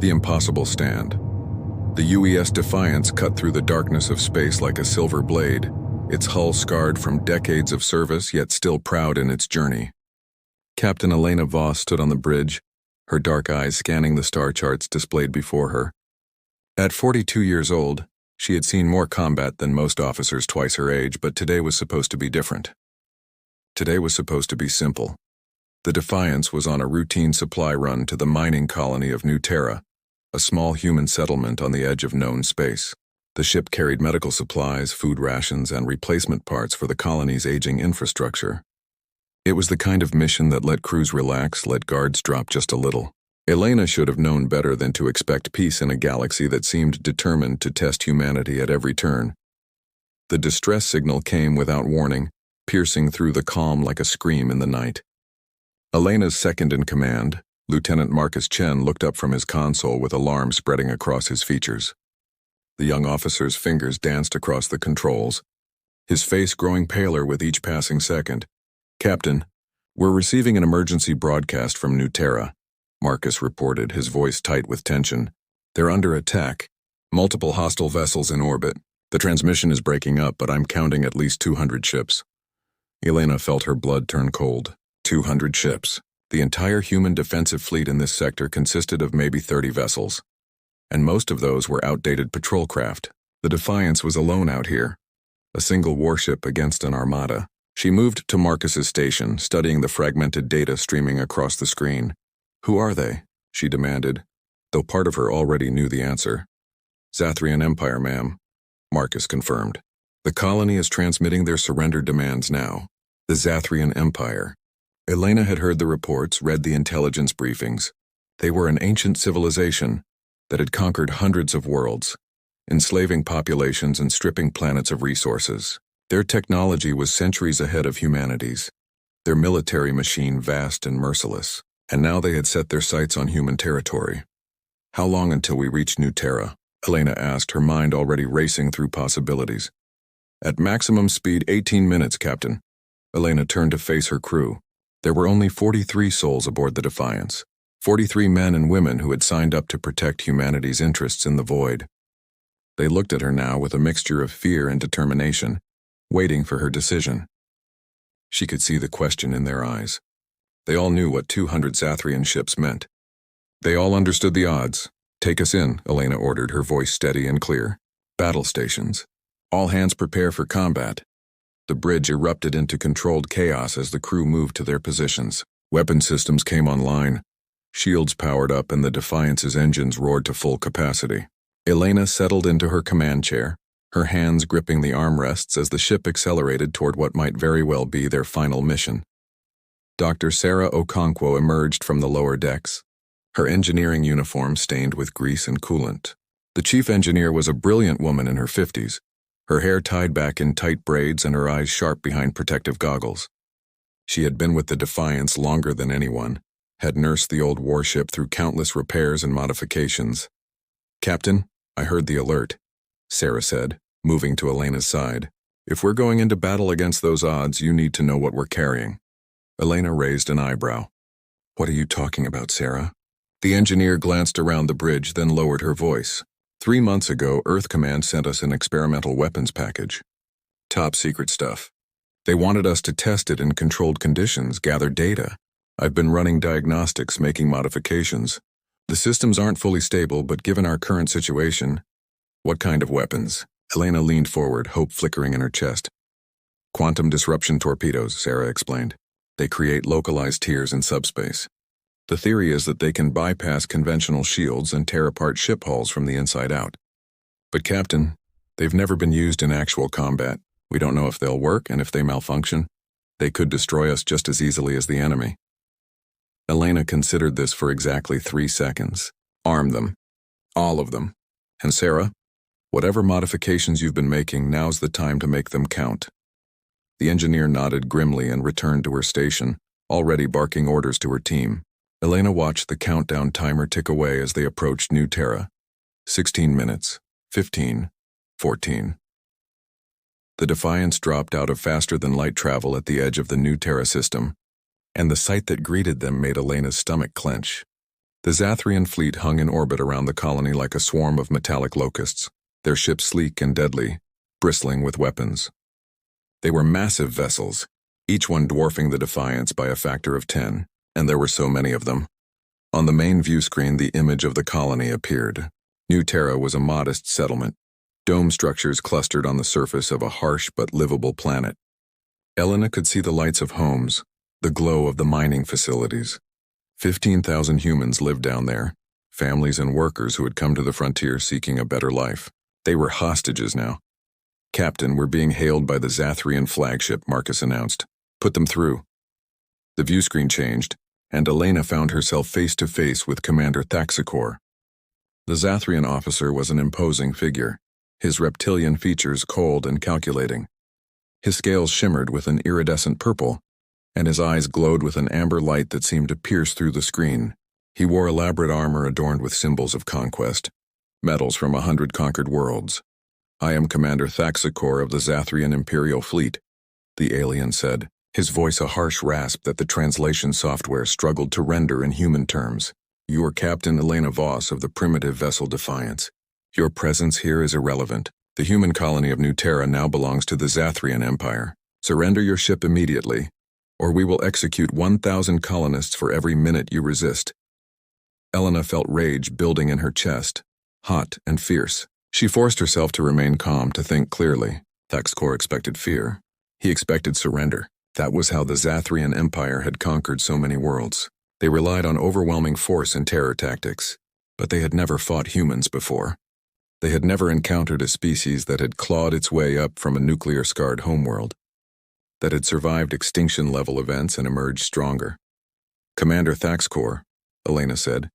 The impossible stand. The UES Defiance cut through the darkness of space like a silver blade, its hull scarred from decades of service yet still proud in its journey. Captain Elena Voss stood on the bridge, her dark eyes scanning the star charts displayed before her. At 42 years old, she had seen more combat than most officers twice her age, but today was supposed to be different. Today was supposed to be simple. The Defiance was on a routine supply run to the mining colony of New Terra, a small human settlement on the edge of known space. The ship carried medical supplies, food rations, and replacement parts for the colony's aging infrastructure. It was the kind of mission that let crews relax, let guards drop just a little. Elena should have known better than to expect peace in a galaxy that seemed determined to test humanity at every turn. The distress signal came without warning, piercing through the calm like a scream in the night. Elena's second-in-command, Lieutenant Marcus Chen, looked up from his console with alarm spreading across his features. The young officer's fingers danced across the controls, his face growing paler with each passing second. "Captain, we're receiving an emergency broadcast from New Terra," Marcus reported, his voice tight with tension. "They're under attack. Multiple hostile vessels in orbit. The transmission is breaking up, but I'm counting at least 200 ships." Elena felt her blood turn cold. 200 ships. The entire human defensive fleet in this sector consisted of maybe 30 vessels. And most of those were outdated patrol craft. The Defiance was alone out here, a single warship against an armada. She moved to Marcus's station, studying the fragmented data streaming across the screen. "Who are they?" she demanded, though part of her already knew the answer. "Zathrian Empire, ma'am," Marcus confirmed. "The colony is transmitting their surrender demands now." The Zathrian Empire. Elena had heard the reports, read the intelligence briefings. They were an ancient civilization that had conquered hundreds of worlds, enslaving populations and stripping planets of resources. Their technology was centuries ahead of humanity's, their military machine vast and merciless, and now they had set their sights on human territory. "How long until we reach New Terra?" Elena asked, her mind already racing through possibilities. "At maximum speed, 18 minutes, Captain." Elena turned to face her crew. There were only 43 souls aboard the Defiance, 43 men and women who had signed up to protect humanity's interests in the void. They looked at her now with a mixture of fear and determination, waiting for her decision. She could see the question in their eyes. They all knew what 200 Zathrian ships meant. They all understood the odds. "Take us in," Elena ordered, her voice steady and clear. "Battle stations. All hands prepare for combat." The bridge erupted into controlled chaos as the crew moved to their positions. Weapon systems came online. Shields powered up and the Defiance's engines roared to full capacity. Elena settled into her command chair, her hands gripping the armrests as the ship accelerated toward what might very well be their final mission. Dr. Sarah Okonkwo emerged from the lower decks, her engineering uniform stained with grease and coolant. The chief engineer was a brilliant woman in her 50s, her hair tied back in tight braids and her eyes sharp behind protective goggles. She had been with the Defiance longer than anyone, had nursed the old warship through countless repairs and modifications. "Captain, I heard the alert," Sarah said, moving to Elena's side. "If we're going into battle against those odds, you need to know what we're carrying." Elena raised an eyebrow. "What are you talking about, Sarah?" The engineer glanced around the bridge, then lowered her voice. 3 months ago, Earth Command sent us an experimental weapons package. Top secret stuff. They wanted us to test it in controlled conditions, gather data. I've been running diagnostics, making modifications. The systems aren't fully stable, but given our current situation... "What kind of weapons?" Elena leaned forward, hope flickering in her chest. "Quantum disruption torpedoes," Sarah explained. "They create localized tears in subspace. The theory is that they can bypass conventional shields and tear apart ship hulls from the inside out. But Captain, they've never been used in actual combat. We don't know if they'll work, and if they malfunction, they could destroy us just as easily as the enemy." Elena considered this for exactly 3 seconds. "Arm them. All of them. And Sarah, whatever modifications you've been making, now's the time to make them count." The engineer nodded grimly and returned to her station, already barking orders to her team. Elena watched the countdown timer tick away as they approached New Terra. 16 minutes, 15, 14. The Defiance dropped out of faster-than-light travel at the edge of the New Terra system, and the sight that greeted them made Elena's stomach clench. The Zathrian fleet hung in orbit around the colony like a swarm of metallic locusts, their ships sleek and deadly, bristling with weapons. They were massive vessels, each one dwarfing the Defiance by a factor of 10, and there were so many of them. On the main view screen, the image of the colony appeared. New Terra was a modest settlement, dome structures clustered on the surface of a harsh but livable planet. Elena could see the lights of homes, the glow of the mining facilities. 15,000 humans lived down there, families and workers who had come to the frontier seeking a better life. They were hostages now. "Captain, we're being hailed by the Zathrian flagship," Marcus announced. "Put them through." The view screen changed, and Elena found herself face to face with Commander Thaxacor. The Zathrian officer was an imposing figure, his reptilian features cold and calculating. His scales shimmered with an iridescent purple, and his eyes glowed with an amber light that seemed to pierce through the screen. He wore elaborate armor adorned with symbols of conquest, medals from 100 conquered worlds. "I am Commander Thaxacor of the Zathrian Imperial Fleet," the alien said, his voice a harsh rasp that the translation software struggled to render in human terms. "You are Captain Elena Voss of the primitive vessel Defiance. Your presence here is irrelevant. The human colony of New Terra now belongs to the Zathrian Empire. Surrender your ship immediately, or we will execute 1,000 colonists for every minute you resist." Elena felt rage building in her chest, hot and fierce. She forced herself to remain calm, to think clearly. Thaxacor expected fear. He expected surrender. That was how the Zathrian Empire had conquered so many worlds. They relied on overwhelming force and terror tactics, but they had never fought humans before. They had never encountered a species that had clawed its way up from a nuclear-scarred homeworld, that had survived extinction-level events and emerged stronger. "Commander Thaxacor," Elena said,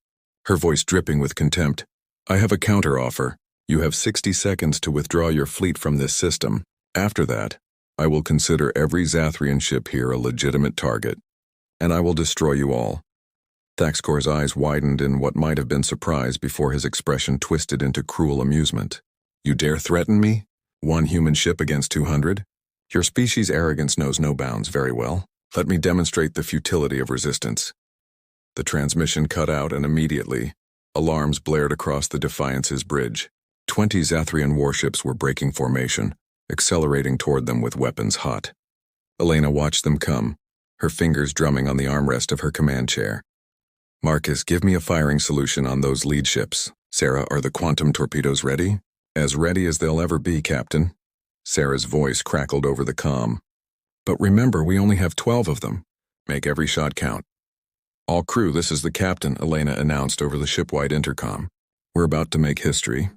her voice dripping with contempt, "I have a counter-offer. You have 60 seconds to withdraw your fleet from this system. After that, I will consider every Zathrian ship here a legitimate target, and I will destroy you all." Thaxacor's eyes widened in what might have been surprise before his expression twisted into cruel amusement. "You dare threaten me? One human ship against 200? Your species' arrogance knows no bounds. Very well. Let me demonstrate the futility of resistance." The transmission cut out, and immediately, alarms blared across the Defiance's bridge. 20 Zathrian warships were breaking formation, accelerating toward them with weapons hot. Elena watched them come, her fingers drumming on the armrest of her command chair. "Marcus, give me a firing solution on those lead ships. Sarah, are the quantum torpedoes ready?" "As ready as they'll ever be, Captain." Sarah's voice crackled over the comm. "But remember, we only have 12 of them. Make every shot count." "All crew, this is the captain," Elena announced over the shipwide intercom. "We're about to make history.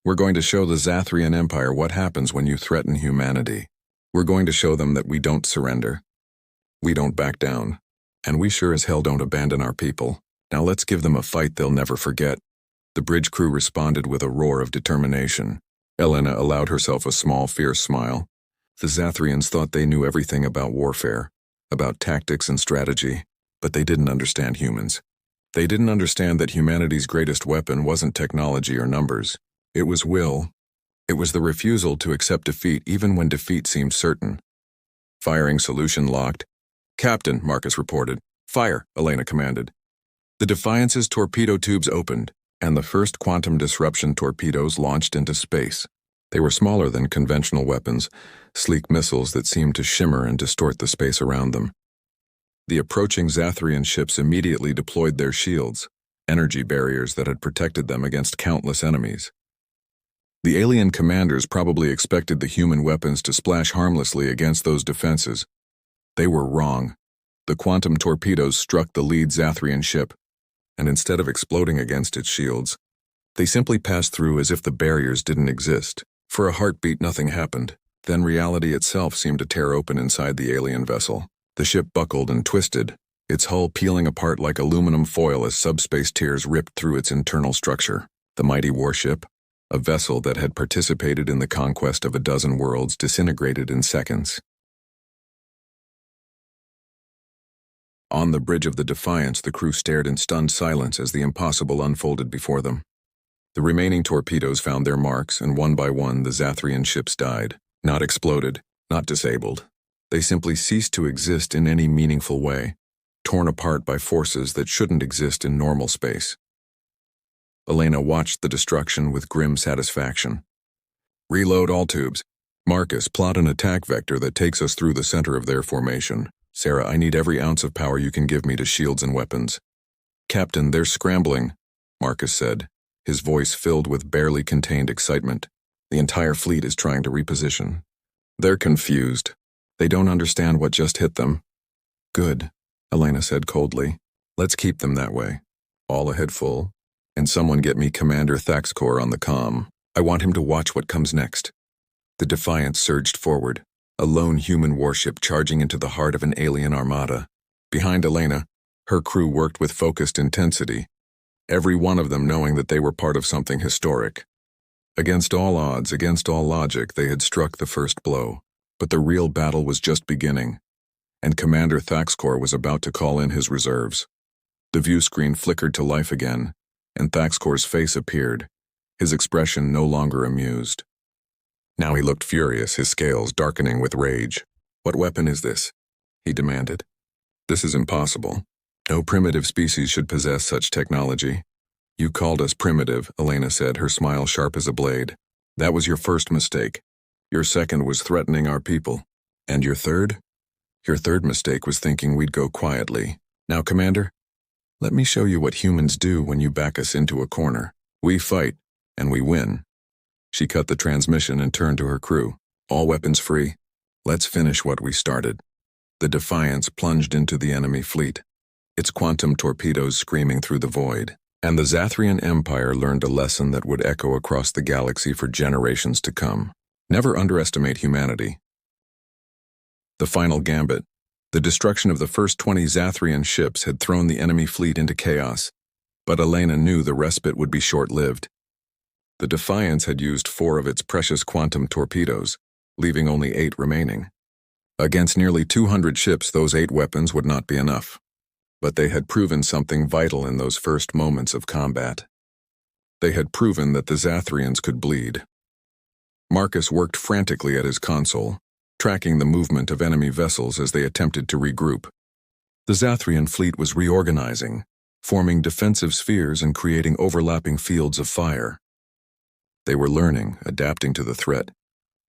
We're going to show the Zathrian Empire what happens when you threaten humanity. We're going to show them that we don't surrender. We don't back down. And we sure as hell don't abandon our people. Now let's give them a fight they'll never forget." The bridge crew responded with a roar of determination. Elena allowed herself a small, fierce smile. The Zathrians thought they knew everything about warfare, about tactics and strategy, but they didn't understand humans. They didn't understand that humanity's greatest weapon wasn't technology or numbers. It was will. It was the refusal to accept defeat even when defeat seemed certain. "Firing solution locked." "Captain," Marcus reported. "Fire," Elena commanded. The Defiance's torpedo tubes opened, and the first quantum disruption torpedoes launched into space. They were smaller than conventional weapons, sleek missiles that seemed to shimmer and distort the space around them. The approaching Zathrian ships immediately deployed their shields, energy barriers that had protected them against countless enemies. The alien commanders probably expected the human weapons to splash harmlessly against those defenses. They were wrong. The quantum torpedoes struck the lead Zathrian ship, and instead of exploding against its shields, they simply passed through as if the barriers didn't exist. For a heartbeat, nothing happened. Then reality itself seemed to tear open inside the alien vessel. The ship buckled and twisted, its hull peeling apart like aluminum foil as subspace tears ripped through its internal structure. The mighty warship, a vessel that had participated in the conquest of a dozen worlds, disintegrated in seconds. On the bridge of the Defiance, the crew stared in stunned silence as the impossible unfolded before them. The remaining torpedoes found their marks, and one by one the Zathrian ships died. Not exploded, not disabled. They simply ceased to exist in any meaningful way, torn apart by forces that shouldn't exist in normal space. Elena watched the destruction with grim satisfaction. Reload all tubes. Marcus, plot an attack vector that takes us through the center of their formation. Sarah, I need every ounce of power you can give me to shields and weapons. Captain, they're scrambling, Marcus said, his voice filled with barely contained excitement. The entire fleet is trying to reposition. They're confused. They don't understand what just hit them. Good, Elena said coldly. Let's keep them that way. All ahead full. And someone get me Commander Thaxcor on the comm. I want him to watch what comes next. The Defiance surged forward, a lone human warship charging into the heart of an alien armada. Behind Elena, her crew worked with focused intensity, every one of them knowing that they were part of something historic. Against all odds, against all logic, they had struck the first blow, but the real battle was just beginning, and Commander Thaxcor was about to call in his reserves. The view screen flickered to life again, and Thaxcor's face appeared, his expression no longer amused. Now he looked furious, his scales darkening with rage. What weapon is this? He demanded. This is impossible. No primitive species should possess such technology. You called us primitive, Elena said, her smile sharp as a blade. That was your first mistake. Your second was threatening our people. And your third? Your third mistake was thinking we'd go quietly. Now, Commander, let me show you what humans do when you back us into a corner. We fight, and we win. She cut the transmission and turned to her crew. All weapons free. Let's finish what we started. The Defiance plunged into the enemy fleet, its quantum torpedoes screaming through the void. And the Zathrian Empire learned a lesson that would echo across the galaxy for generations to come. Never underestimate humanity. The final gambit. The destruction of the first 20 Zathrian ships had thrown the enemy fleet into chaos, but Elena knew the respite would be short-lived. The Defiance had used 4 of its precious quantum torpedoes, leaving only 8 remaining. Against nearly 200 ships, those 8 weapons would not be enough. But they had proven something vital in those first moments of combat. They had proven that the Zathrians could bleed. Marcus worked frantically at his console, tracking the movement of enemy vessels as they attempted to regroup. The Zathrian fleet was reorganizing, forming defensive spheres and creating overlapping fields of fire. They were learning, adapting to the threat.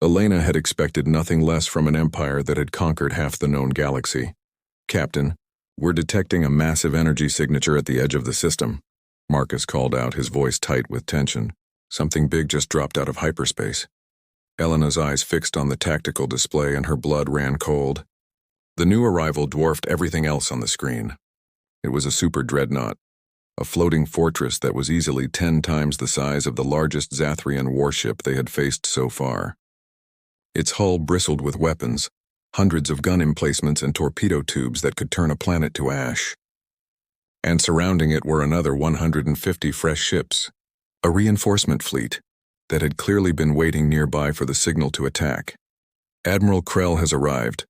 Elena had expected nothing less from an empire that had conquered half the known galaxy. Captain, we're detecting a massive energy signature at the edge of the system, Marcus called out, his voice tight with tension. Something big just dropped out of hyperspace. Elena's eyes fixed on the tactical display and her blood ran cold. The new arrival dwarfed everything else on the screen. It was a super dreadnought, a floating fortress that was easily 10 times the size of the largest Zathrian warship they had faced so far. Its hull bristled with weapons, hundreds of gun emplacements and torpedo tubes that could turn a planet to ash. And surrounding it were another 150 fresh ships, a reinforcement fleet that had clearly been waiting nearby for the signal to attack. Admiral Krell has arrived.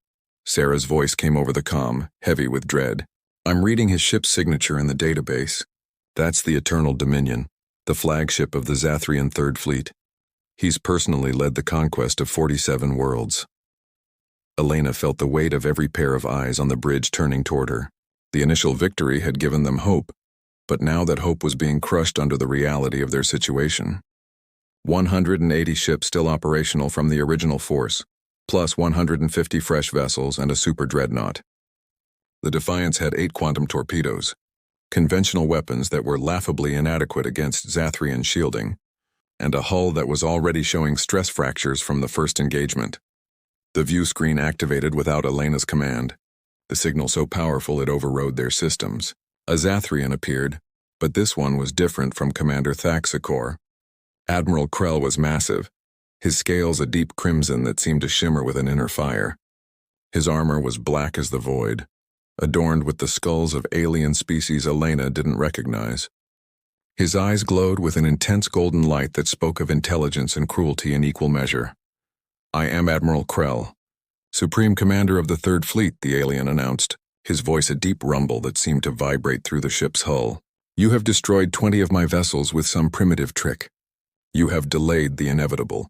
Sarah's voice came over the comm, heavy with dread. I'm reading his ship's signature in the database. That's the Eternal Dominion, the flagship of the Zathrian Third Fleet. He's personally led the conquest of 47 worlds. Elena felt the weight of every pair of eyes on the bridge turning toward her. The initial victory had given them hope, but now that hope was being crushed under the reality of their situation. 180 ships still operational from the original force, plus 150 fresh vessels and a super dreadnought. The Defiance had 8 quantum torpedoes, conventional weapons that were laughably inadequate against Zathrian shielding, and a hull that was already showing stress fractures from the first engagement. The view screen activated without Elena's command, the signal so powerful it overrode their systems. A Zathrian appeared, but this one was different from Commander Thaxcor. Admiral Krell was massive, his scales a deep crimson that seemed to shimmer with an inner fire. His armor was black as the void, adorned with the skulls of alien species Elena didn't recognize. His eyes glowed with an intense golden light that spoke of intelligence and cruelty in equal measure. I am Admiral Krell, Supreme Commander of the Third Fleet, the alien announced, his voice a deep rumble that seemed to vibrate through the ship's hull. You have destroyed 20 of my vessels with some primitive trick. You have delayed the inevitable,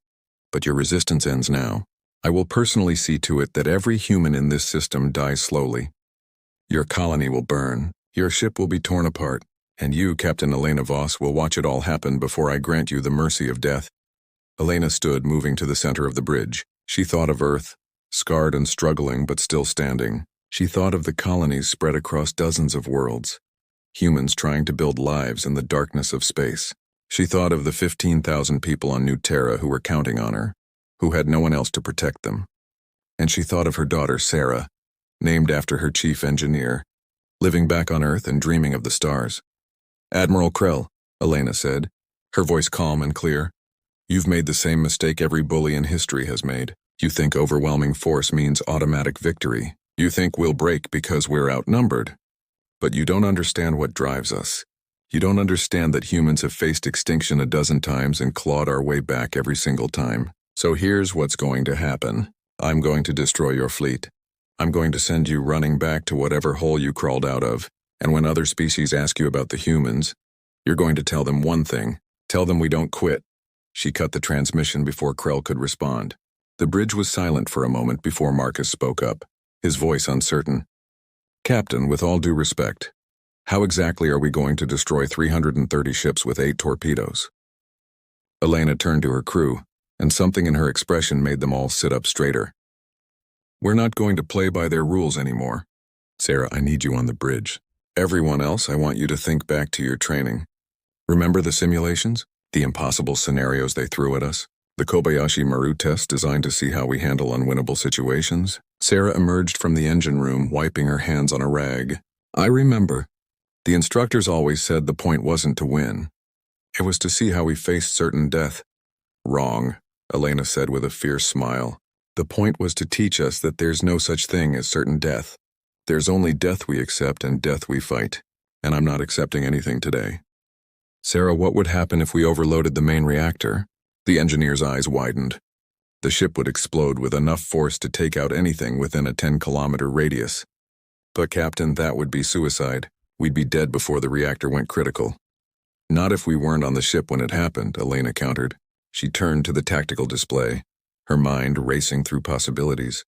but your resistance ends now. I will personally see to it that every human in this system dies slowly. Your colony will burn, your ship will be torn apart, And you, Captain Elena Voss, will watch it all happen before I grant you the mercy of death." Elena stood, moving to the center of the bridge. She thought of Earth, scarred and struggling but still standing. She thought of the colonies spread across dozens of worlds, humans trying to build lives in the darkness of space. She thought of the 15,000 people on New Terra who were counting on her, who had no one else to protect them. And she thought of her daughter Sarah, named after her chief engineer, living back on Earth and dreaming of the stars. "Admiral Krell," Elena said, her voice calm and clear, "you've made the same mistake every bully in history has made. You think overwhelming force means automatic victory. You think we'll break because we're outnumbered. But you don't understand what drives us. You don't understand that humans have faced extinction a dozen times and clawed our way back every single time. So here's what's going to happen. I'm going to destroy your fleet. I'm going to send you running back to whatever hole you crawled out of, and when other species ask you about the humans, you're going to tell them one thing. Tell them we don't quit." She cut the transmission before Krell could respond. The bridge was silent for a moment before Marcus spoke up, his voice uncertain. "Captain, with all due respect, how exactly are we going to destroy 330 ships with 8 torpedoes?" Elena turned to her crew, and something in her expression made them all sit up straighter. "We're not going to play by their rules anymore. Sarah, I need you on the bridge. Everyone else, I want you to think back to your training. Remember the simulations? The impossible scenarios they threw at us? The Kobayashi Maru test designed to see how we handle unwinnable situations?" Sarah emerged from the engine room, wiping her hands on a rag. "I remember. The instructors always said the point wasn't to win. It was to see how we faced certain death." "Wrong," Elena said with a fierce smile. "The point was to teach us that there's no such thing as certain death. There's only death we accept and death we fight. And I'm not accepting anything today." "Sarah, what would happen if we overloaded the main reactor?" The engineer's eyes widened. "The ship would explode with enough force to take out anything within a 10-kilometer radius." "But Captain, that would be suicide. We'd be dead before the reactor went critical." "Not if we weren't on the ship when it happened," Elena countered. She turned to the tactical display, her mind racing through possibilities.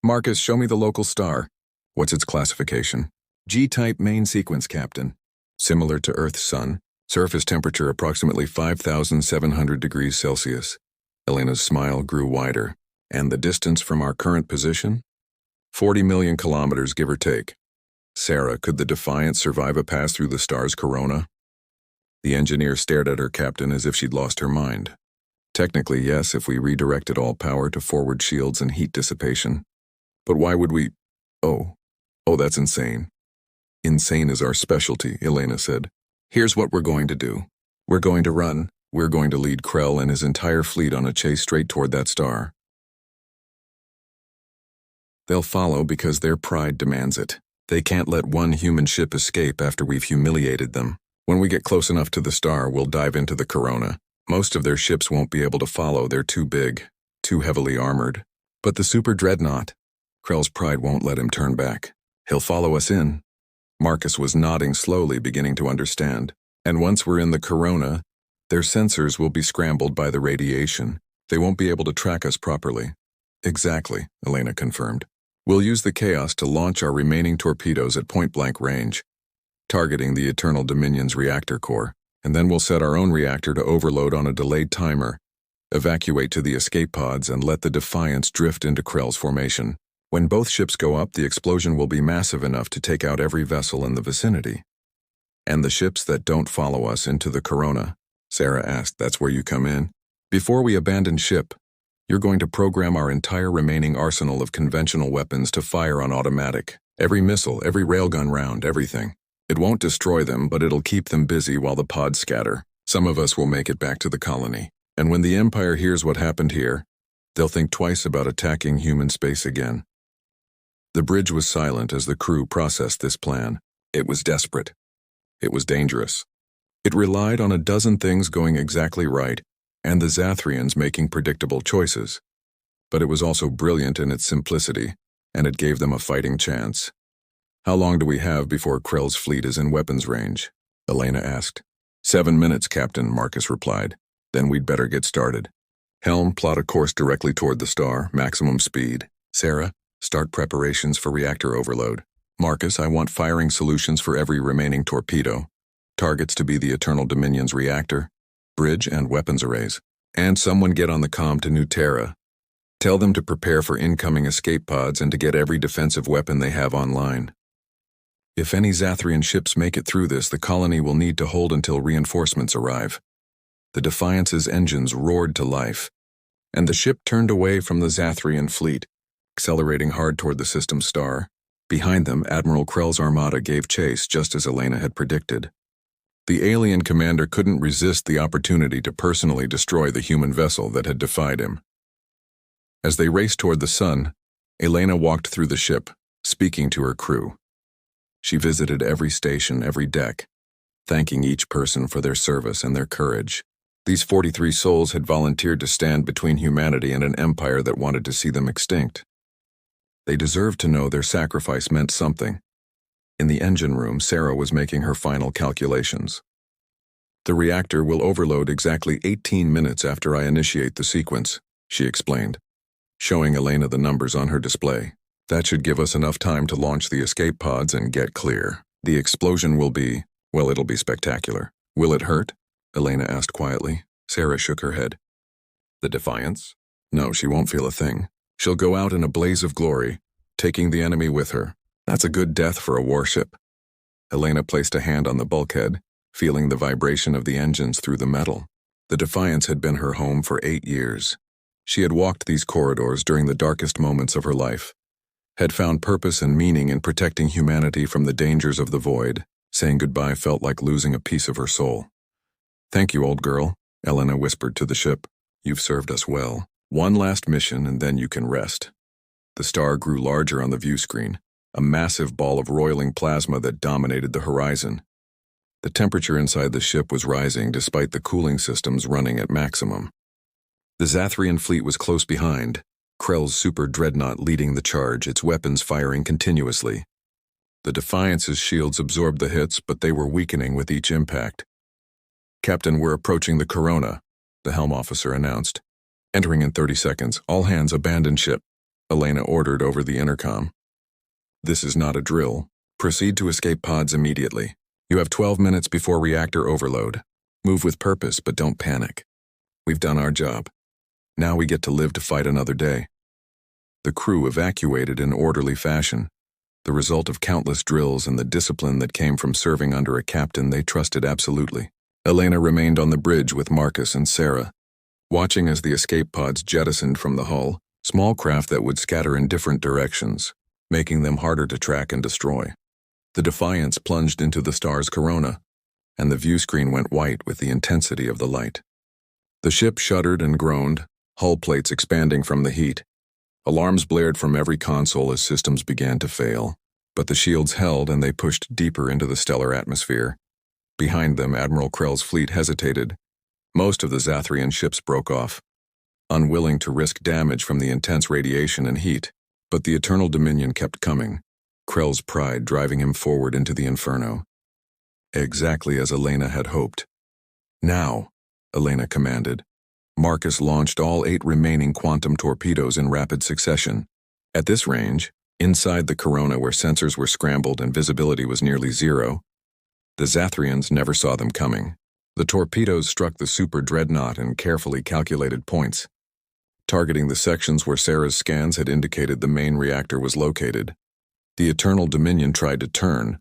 "Marcus, show me the local star." "What's its classification?" "G-type main sequence, Captain. Similar to Earth's sun. Surface temperature approximately 5,700 degrees Celsius. Elena's smile grew wider. "And the distance from our current position?" 40 million kilometers, give or take." "Sarah, could the Defiant survive a pass through the star's corona?" The engineer stared at her captain as if she'd lost her mind. "Technically, yes, if we redirected all power to forward shields and heat dissipation. But why would we? Oh, that's insane." "Insane is our specialty," Elena said. "Here's what we're going to do. We're going to run. We're going to lead Krell and his entire fleet on a chase straight toward that star. They'll follow because their pride demands it. They can't let one human ship escape after we've humiliated them. When we get close enough to the star, we'll dive into the corona. Most of their ships won't be able to follow. They're too big, too heavily armored. But the Super Dreadnought, Krell's pride won't let him turn back. He'll follow us in." Marcus was nodding slowly, beginning to understand. "And once we're in the corona, their sensors will be scrambled by the radiation. They won't be able to track us properly." "Exactly," Elena confirmed. "We'll use the chaos to launch our remaining torpedoes at point-blank range, targeting the Eternal Dominion's reactor core, and then we'll set our own reactor to overload on a delayed timer, evacuate to the escape pods, and let the Defiance drift into Krell's formation. When both ships go up, the explosion will be massive enough to take out every vessel in the vicinity." "And the ships that don't follow us into the corona?" Sarah asked. "That's where you come in. Before we abandon ship, you're going to program our entire remaining arsenal of conventional weapons to fire on automatic. Every missile, every railgun round, everything. It won't destroy them, but it'll keep them busy while the pods scatter. Some of us will make it back to the colony. And when the Empire hears what happened here, they'll think twice about attacking human space again." The bridge was silent as the crew processed this plan. It was desperate. It was dangerous. It relied on a dozen things going exactly right, and the Zathrians making predictable choices. But it was also brilliant in its simplicity, and it gave them a fighting chance. "How long do we have before Krell's fleet is in weapons range?" Elena asked. 7 minutes, Captain, Marcus replied. "Then we'd better get started. Helm, plot a course directly toward the star, maximum speed. Sarah, start preparations for reactor overload. Marcus, I want firing solutions for every remaining torpedo. Targets to be the Eternal Dominion's reactor, bridge, and weapons arrays. And someone get on the comm to New Terra. Tell them to prepare for incoming escape pods and to get every defensive weapon they have online. If any Zathrian ships make it through this, the colony will need to hold until reinforcements arrive. The Defiance's engines roared to life, and the ship turned away from the Zathrian fleet, accelerating hard toward the system's star. Behind them, Admiral Krell's Armada gave chase, just as Elena had predicted. The alien commander couldn't resist the opportunity to personally destroy the human vessel that had defied him. As they raced toward the sun, Elena walked through the ship, speaking to her crew. She visited every station, every deck, thanking each person for their service and their courage. These 43 souls had volunteered to stand between humanity and an empire that wanted to see them extinct. They deserved to know their sacrifice meant something. In the engine room, Sarah was making her final calculations. The reactor will overload exactly 18 minutes after I initiate the sequence, she explained, showing Elena the numbers on her display. That should give us enough time to launch the escape pods and get clear. The explosion will be, well, it'll be spectacular. Will it hurt? Elena asked quietly. Sarah shook her head. The Defiance? No, she won't feel a thing. She'll go out in a blaze of glory, taking the enemy with her. That's a good death for a warship. Elena placed a hand on the bulkhead, feeling the vibration of the engines through the metal. The Defiance had been her home for 8 years. She had walked these corridors during the darkest moments of her life, had found purpose and meaning in protecting humanity from the dangers of the void. Saying goodbye felt like losing a piece of her soul. Thank you, old girl, Elena whispered to the ship. You've served us well. One last mission and then you can rest. The star grew larger on the view screen, a massive ball of roiling plasma that dominated the horizon. The temperature inside the ship was rising despite the cooling systems running at maximum. The Zathrian fleet was close behind, Krell's super dreadnought leading the charge, its weapons firing continuously. The Defiance's shields absorbed the hits, but they were weakening with each impact. Captain, we're approaching the Corona, the helm officer announced. Entering in 30 seconds, all hands abandon ship, Elena ordered over the intercom. This is not a drill. Proceed to escape pods immediately. You have 12 minutes before reactor overload. Move with purpose, but don't panic. We've done our job. Now we get to live to fight another day. The crew evacuated in orderly fashion, the result of countless drills and the discipline that came from serving under a captain they trusted absolutely. Elena remained on the bridge with Marcus and Sarah, watching as the escape pods jettisoned from the hull, small craft that would scatter in different directions, making them harder to track and destroy. The Defiance plunged into the star's corona, and the view screen went white with the intensity of the light. The ship shuddered and groaned, hull plates expanding from the heat. Alarms blared from every console as systems began to fail, but the shields held and they pushed deeper into the stellar atmosphere. Behind them, Admiral Krell's fleet hesitated. Most of the Zathrian ships broke off, unwilling to risk damage from the intense radiation and heat, but the Eternal Dominion kept coming, Krell's pride driving him forward into the inferno. Exactly as Elena had hoped. Now, Elena commanded. Marcus launched all 8 remaining quantum torpedoes in rapid succession. At this range, inside the Corona where sensors were scrambled and visibility was nearly zero, the Zathrians never saw them coming. The torpedoes struck the super dreadnought in carefully calculated points, targeting the sections where Sarah's scans had indicated the main reactor was located. The Eternal Dominion tried to turn,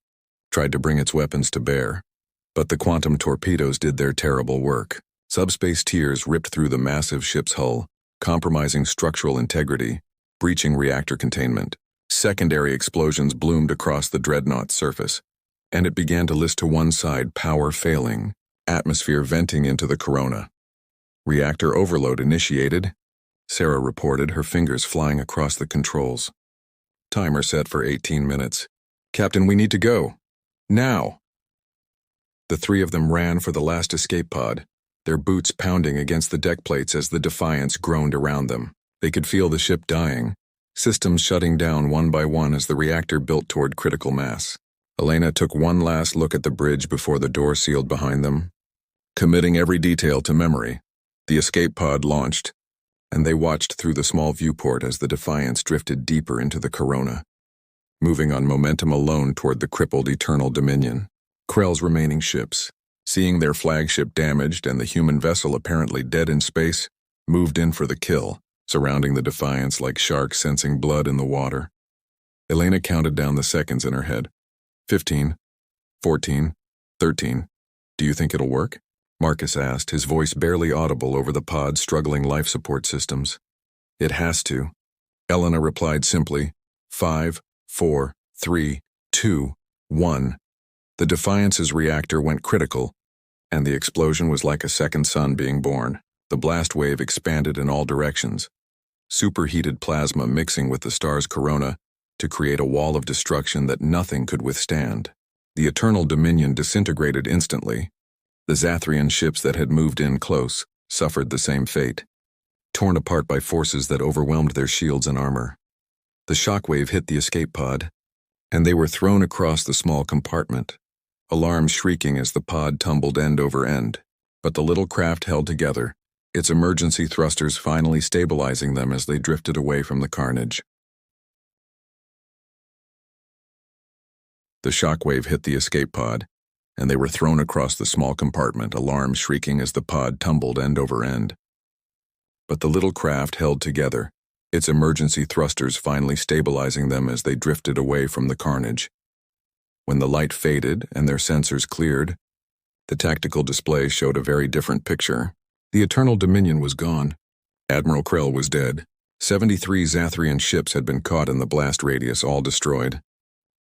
tried to bring its weapons to bear, but the quantum torpedoes did their terrible work. Subspace tears ripped through the massive ship's hull, compromising structural integrity, breaching reactor containment. Secondary explosions bloomed across the dreadnought's surface, and it began to list to one side, power failing, atmosphere venting into the Corona. Reactor overload initiated, Sarah reported, her fingers flying across the controls. Timer set for 18 minutes. Captain, we need to go. Now! The 3 of them ran for the last escape pod, their boots pounding against the deck plates as the Defiance groaned around them. They could feel the ship dying, systems shutting down one by one as the reactor built toward critical mass. Elena took one last look at the bridge before the door sealed behind them. Committing every detail to memory, the escape pod launched, and they watched through the small viewport as the Defiance drifted deeper into the Corona, moving on momentum alone toward the crippled Eternal Dominion. Krell's remaining ships, seeing their flagship damaged and the human vessel apparently dead in space, moved in for the kill, surrounding the Defiance like sharks sensing blood in the water. Elena counted down the seconds in her head. 15, 14, 13. Do you think it'll work? Marcus asked, his voice barely audible over the pod's struggling life support systems. It has to. Elena replied simply, 5, 4, 3, 2, 1. The Defiance's reactor went critical, and the explosion was like a second sun being born. The blast wave expanded in all directions, superheated plasma mixing with the star's corona to create a wall of destruction that nothing could withstand. The Eternal Dominion disintegrated instantly. The Zathrian ships that had moved in close suffered the same fate, torn apart by forces that overwhelmed their shields and armor. The shockwave hit the escape pod, and they were thrown across the small compartment, alarms shrieking as the pod tumbled end over end. But the little craft held together, its emergency thrusters finally stabilizing them as they drifted away from the carnage. The shockwave hit the escape pod, and they were thrown across the small compartment, alarms shrieking as the pod tumbled end over end. But the little craft held together, its emergency thrusters finally stabilizing them as they drifted away from the carnage. When the light faded and their sensors cleared, the tactical display showed a very different picture. The Eternal Dominion was gone. Admiral Krell was dead. 73 Zathrian ships had been caught in the blast radius, all destroyed.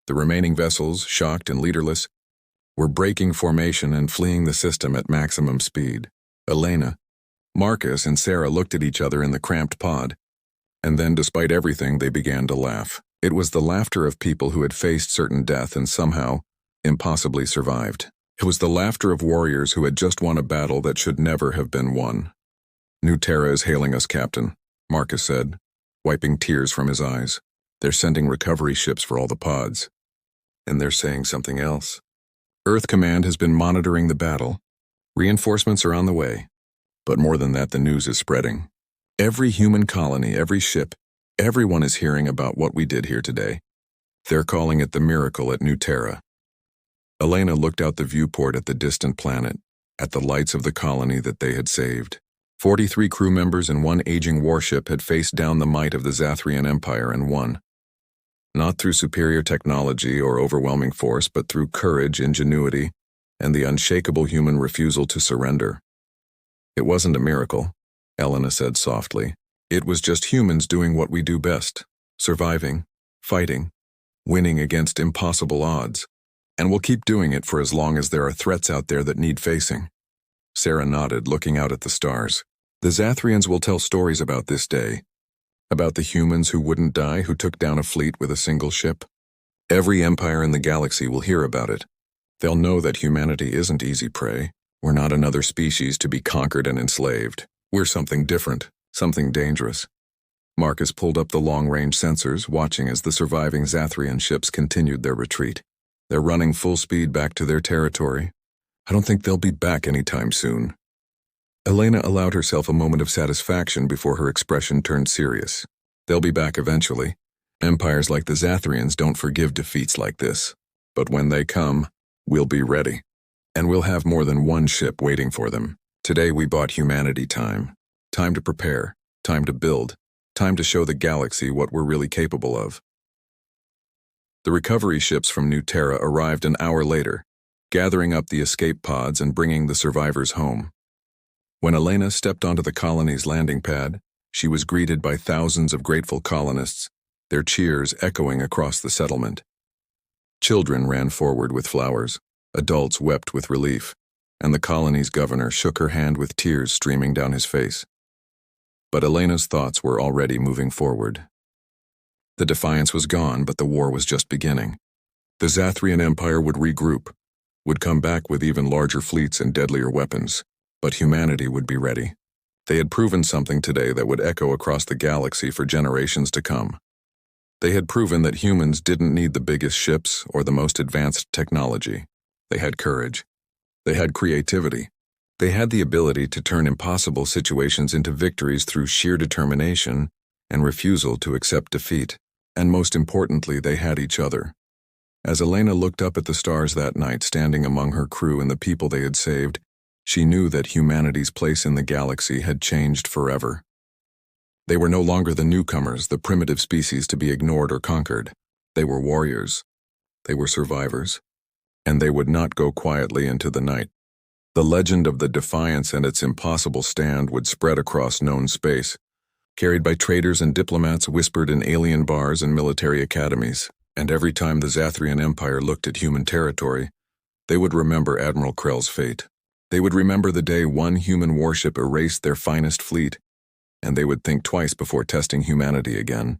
The remaining vessels, shocked and leaderless, were breaking formation and fleeing the system at maximum speed. Elena, Marcus, and Sarah looked at each other in the cramped pod, and then, despite everything, they began to laugh. It was the laughter of people who had faced certain death and somehow, impossibly survived. It was the laughter of warriors who had just won a battle that should never have been won. New Terra is hailing us, Captain, Marcus said, wiping tears from his eyes. They're sending recovery ships for all the pods. And they're saying something else. Earth Command has been monitoring the battle. Reinforcements are on the way. But more than that, the news is spreading. Every human colony, every ship, everyone is hearing about what we did here today. They're calling it the miracle at New Terra. Elena looked out the viewport at the distant planet, at the lights of the colony that they had saved. 43 crew members and one aging warship had faced down the might of the Zathrian Empire and won. Not through superior technology or overwhelming force, but through courage, ingenuity, and the unshakable human refusal to surrender. It wasn't a miracle, Elena said softly. It was just humans doing what we do best, surviving, fighting, winning against impossible odds. And we'll keep doing it for as long as there are threats out there that need facing. Sarah nodded, looking out at the stars. The Zathrians will tell stories about this day, about the humans who wouldn't die, who took down a fleet with a single ship. Every empire in the galaxy will hear about it. They'll know that humanity isn't easy prey. We're not another species to be conquered and enslaved. We're something different, something dangerous. Marcus pulled up the long-range sensors, watching as the surviving Zathrian ships continued their retreat. They're running full speed back to their territory. I don't think they'll be back anytime soon. Elena allowed herself a moment of satisfaction before her expression turned serious. They'll be back eventually. Empires like the Zathrians don't forgive defeats like this. But when they come, we'll be ready. And we'll have more than one ship waiting for them. Today we bought humanity time. Time to prepare, time to build, time to show the galaxy what we're really capable of. The recovery ships from New Terra arrived an hour later, gathering up the escape pods and bringing the survivors home. When Elena stepped onto the colony's landing pad, she was greeted by thousands of grateful colonists, their cheers echoing across the settlement. Children ran forward with flowers, adults wept with relief, and the colony's governor shook her hand with tears streaming down his face. But Elena's thoughts were already moving forward. The Defiance was gone, but the war was just beginning. The Zathrian Empire would regroup, would come back with even larger fleets and deadlier weapons, but humanity would be ready. They had proven something today that would echo across the galaxy for generations to come. They had proven that humans didn't need the biggest ships or the most advanced technology. They had courage. They had creativity. They had the ability to turn impossible situations into victories through sheer determination and refusal to accept defeat. And most importantly, they had each other. As Elena looked up at the stars that night, standing among her crew and the people they had saved, she knew that humanity's place in the galaxy had changed forever. They were no longer the newcomers, the primitive species to be ignored or conquered. They were warriors. They were survivors. And they would not go quietly into the night. The legend of the Defiance and its impossible stand would spread across known space, carried by traders and diplomats whispered in alien bars and military academies. And every time the Zathrian Empire looked at human territory, they would remember Admiral Krell's fate. They would remember the day one human warship erased their finest fleet, and they would think twice before testing humanity again.